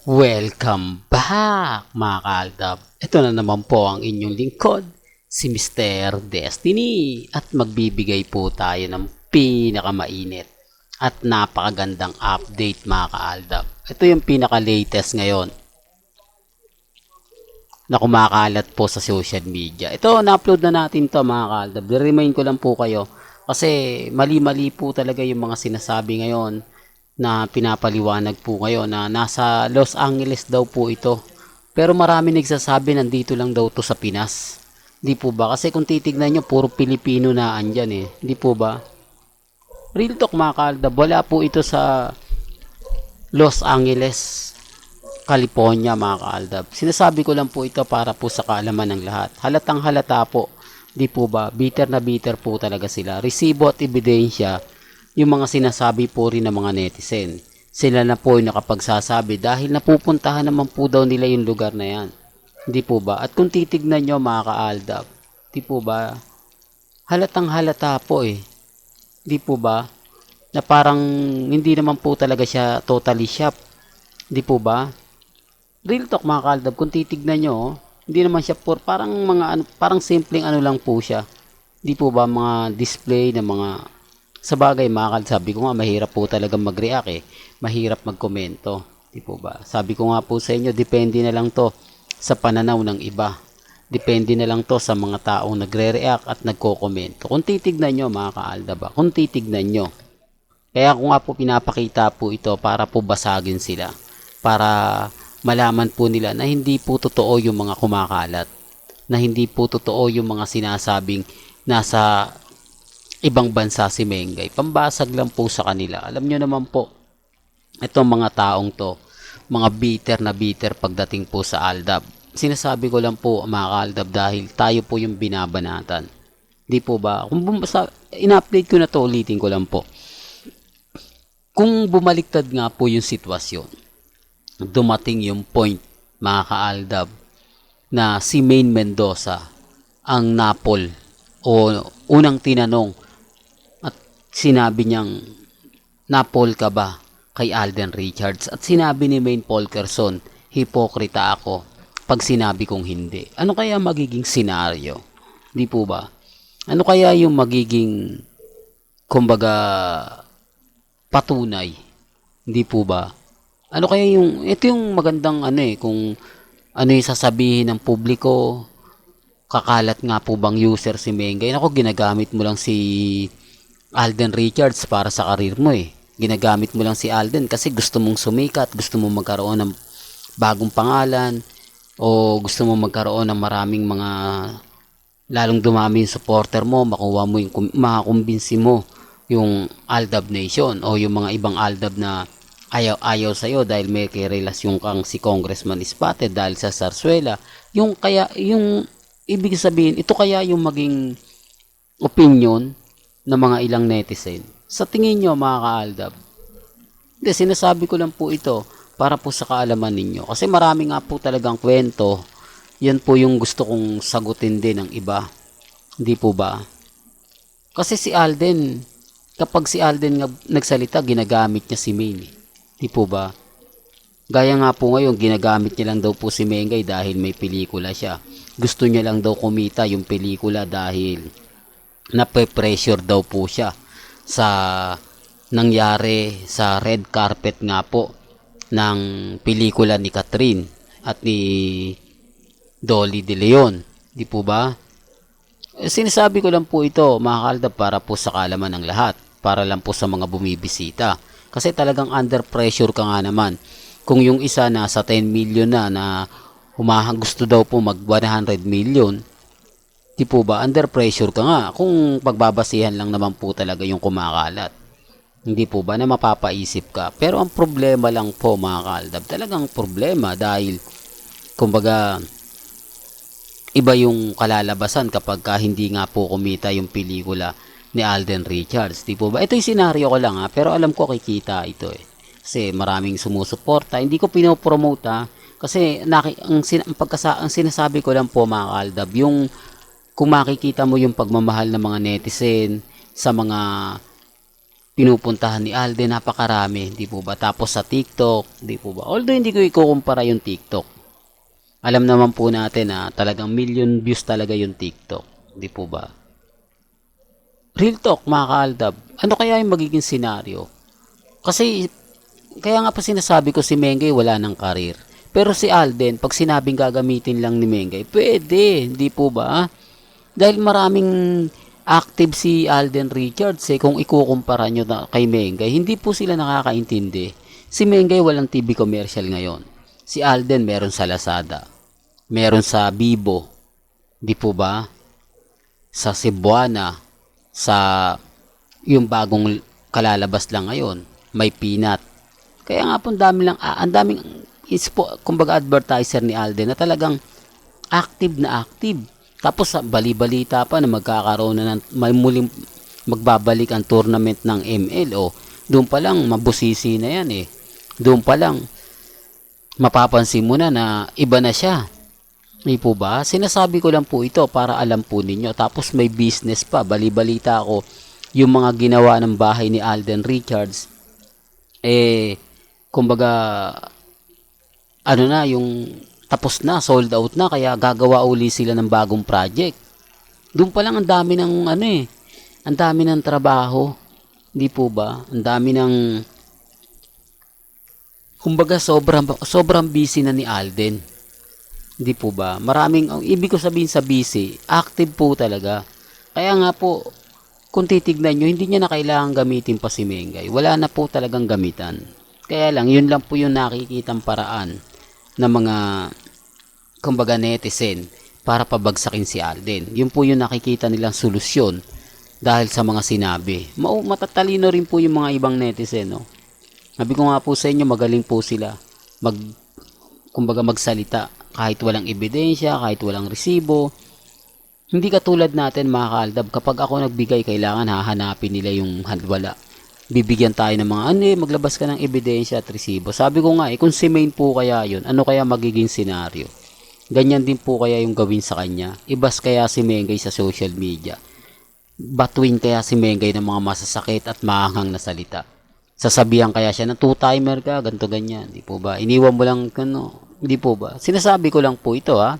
Welcome back mga kaaldab. Ito na naman po ang inyong lingkod, si Mr. Destiny. At magbibigay po tayo ng pinakamainit at napakagandang update mga kaaldab. Ito yung pinaka-latest ngayon na kumakalat po sa social media. Ito, na-upload na natin to mga kaaldab. Remind ko lang po kayo kasi mali-mali po talaga yung mga sinasabi ngayon na pinapaliwanag po ngayon na nasa Los Angeles daw po ito. Pero marami nagsasabi nandito lang daw to sa Pinas. Di po ba? Kasi kung titignan nyo, puro Pilipino na andyan eh. Di po ba? Real talk mga kaaldab, wala po ito sa Los Angeles, California mga kaaldab. Sinasabi ko lang po ito para po sa kaalaman ng lahat. Halatang halata po. Di po ba? Bitter na bitter po talaga sila. Resibo at ebidensya yung mga sinasabi po rin ng mga netizen. Sila na po yung nakapagsasabi dahil napupuntahan naman po daw nila yung lugar na yan. Hindi po ba? At kung titignan nyo mga kaaldab, di po ba? Halatang halata po eh. Di po ba? Na parang hindi naman po talaga siya totally shop. Di po ba? Real talk mga kaaldab, kung titignan nyo, hindi naman siya parang mga parang simpleng ano lang po siya. Di po ba mga display ng mga sa bagay mga sabi ko nga mahirap po talaga mag-react eh. Mahirap magkomento. Di po ba? Sabi ko nga po sa inyo, depende na lang to sa pananaw ng iba. Depende na lang to sa mga taong nagre-react at nagko-komento. Kung titignan nyo mga kaalda ba? Kung titignan nyo. Kaya ko nga po pinapakita po ito para po basagin sila. Para malaman po nila na hindi po totoo yung mga kumakalat. Na hindi po totoo yung mga sinasabing nasa ibang bansa si Mengay. Pambasag lang po sa kanila. Alam nyo naman po, itong mga taong to, mga bitter pagdating po sa Aldab. Sinasabi ko lang po mga Aldab dahil tayo po yung binabanatan. Di po ba? Kung in-update ko na to, ulitin ko lang po. Kung bumaliktad nga po yung sitwasyon, dumating yung point mga kaaldab na si Maine Mendoza ang napol o unang tinanong sinabi niyang napol ka ba kay Alden Richards at sinabi ni Maine Polkerson hipokrita ako pag sinabi kong hindi. Ano kaya magiging senaryo? Di po ba? Ano kaya yung magiging kumbaga patunay? Di po ba? Ano kaya yung ito yung magandang ano eh kung ano yung sasabihin ng publiko, kakalat nga po bang user si Mengay? Ako ginagamit mo lang si Alden Richards para sa karir mo eh. Ginagamit mo lang si Alden kasi gusto mong sumikat, gusto mong magkaroon ng bagong pangalan, o gusto mong magkaroon ng maraming mga lalong dumami yung supporter mo, makuha mo yung makakumbinsi mo yung Aldab Nation o yung mga ibang Aldab na ayaw sa'yo dahil may relasyon kang si Congressman Spotted dahil sa Sarsuela. Yung kaya, yung ibig sabihin, ito kaya yung maging opinion ng mga ilang netizen. Sa tingin nyo mga kaaldab, hindi, sinasabi ko lang po ito para po sa kaalaman ninyo. Kasi marami nga po talagang kwento. Yan po yung gusto kong sagutin din ng iba. Hindi po ba? Kasi si Alden, kapag si Alden nagsalita, ginagamit niya si Maine. Hindi po ba? Gaya nga po ngayon, ginagamit niya lang daw po si Mengay dahil may pelikula siya. Gusto niya lang daw kumita yung pelikula dahil nape-pressure daw po siya sa nangyari sa red carpet nga po ng pelikula ni Catherine at ni Dolly De Leon. Di po ba? Sinasabi ko lang po ito mga kaaldab para po sa kaalaman ng lahat. Para lang po sa mga bumibisita. Kasi talagang under pressure ka nga naman. Kung yung isa nasa 10 million na gusto daw po mag 100 million, di po ba, under pressure ka nga kung pagbabasihan lang naman po talaga yung kumakalat. Hindi po ba na mapapaisip ka? Pero ang problema lang po mga kaaldab, talagang problema dahil kumbaga iba yung kalalabasan kapag hindi nga po kumita yung pelikula ni Alden Richards. Di po ba? Ito yung senaryo ko lang pero alam ko kikita ito eh. Kasi maraming sumusuporta. Hindi ko pinopromote kasi ang sinasabi ko lang po mga kaaldab, yung kung makikita mo yung pagmamahal ng mga netizen sa mga pinupuntahan ni Alden, napakarami, di po ba? Tapos sa TikTok, di po ba? Although hindi ko ikukumpara yung TikTok. Alam naman po natin na talagang million views talaga yung TikTok, di po ba? Real talk mga kaaldab, ano kaya yung magiging senaryo? Kasi kaya nga pa sinasabi ko si Mengay wala ng karir. Pero si Alden, pag sinabing gagamitin lang ni Mengay, pwede, hindi po ba? Dahil maraming active si Alden Richards kung ikukumpara nyo na kay Mengay, hindi po sila nakakaintindi. Si Mengay walang TV commercial ngayon. Si Alden meron sa Lazada, meron sa Bibo, di po ba? Sa Cebuana, sa yung bagong kalalabas lang ngayon, may Peanut. Kaya nga po ang daming kumbaga advertiser ni Alden na talagang active na active. Tapos bali-balita pa na magkakaroon na may muling magbabalik ang tournament ng ML. O doon pa lang mabusisi na yan eh. Doon pa lang mapapansin mo na iba na siya. Hindi po ba? Sinasabi ko lang po ito para alam po ninyo. Tapos may business pa. Bali-balita ako yung mga ginawa ng bahay ni Alden Richards. Kumbaga ano na, yung tapos na, sold out na, kaya gagawa uli sila ng bagong project. Doon pa lang ang dami ng ang dami ng trabaho. Hindi po ba? Ang dami ng kumbaga sobrang busy na ni Alden. Hindi po ba? Ang ibig ko sabihin sa busy, active po talaga. Kaya nga po, kung titignan nyo, hindi niya na kailangan gamitin pa si Mengay. Wala na po talagang gamitan. Kaya lang, yun lang po yung nakikitang paraan ng mga kumbaga netizen para pabagsakin si Alden. Yun po yung nakikita nilang solusyon dahil sa mga sinabi. Matatalino rin po yung mga ibang netizen, no? Sabi ko nga po sa inyo, magaling po sila kumbaga magsalita kahit walang ebidensya, kahit walang resibo. Hindi katulad natin mga kaaldab, kapag ako nagbigay, kailangan hahanapin nila yung wala. Bibigyan tayo ng mga maglabas ka ng ebidensya at resibo. Sabi ko nga kung si Main po kaya yun, ano kaya magiging senaryo? Ganyan din po kaya yung gawin sa kanya. Ibas kaya si Mengay sa social media. Batuin kaya si Mengay ng mga masasakit at maanghang na salita. Sasabihan kaya siya na two-timer ka, ganto ganyan. Di po ba? Iniwan mo lang Di po ba? Sinasabi ko lang po ito ha.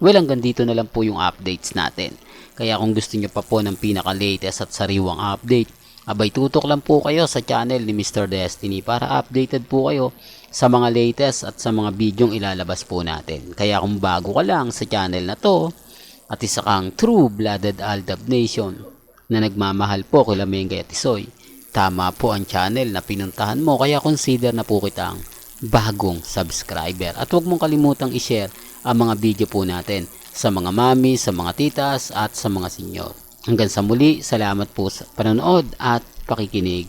Well, hanggang dito na lang po yung updates natin. Kaya kung gusto nyo pa po ng pinaka-latest at sariwang update, abay tutok lang po kayo sa channel ni Mr. Destiny para updated po kayo sa mga latest at sa mga bidyong ilalabas po natin. Kaya kung bago ka lang sa channel na to at isa kang true-blooded Aldab Nation na nagmamahal po kila Mengay at Isoy, tama po ang channel na pinuntahan mo, kaya consider na po kitang bagong subscriber. At huwag mong kalimutang i-share ang mga video po natin sa mga mami, sa mga titas at sa mga senyor. Hanggang sa muli, salamat po sa panonood at pakikinig.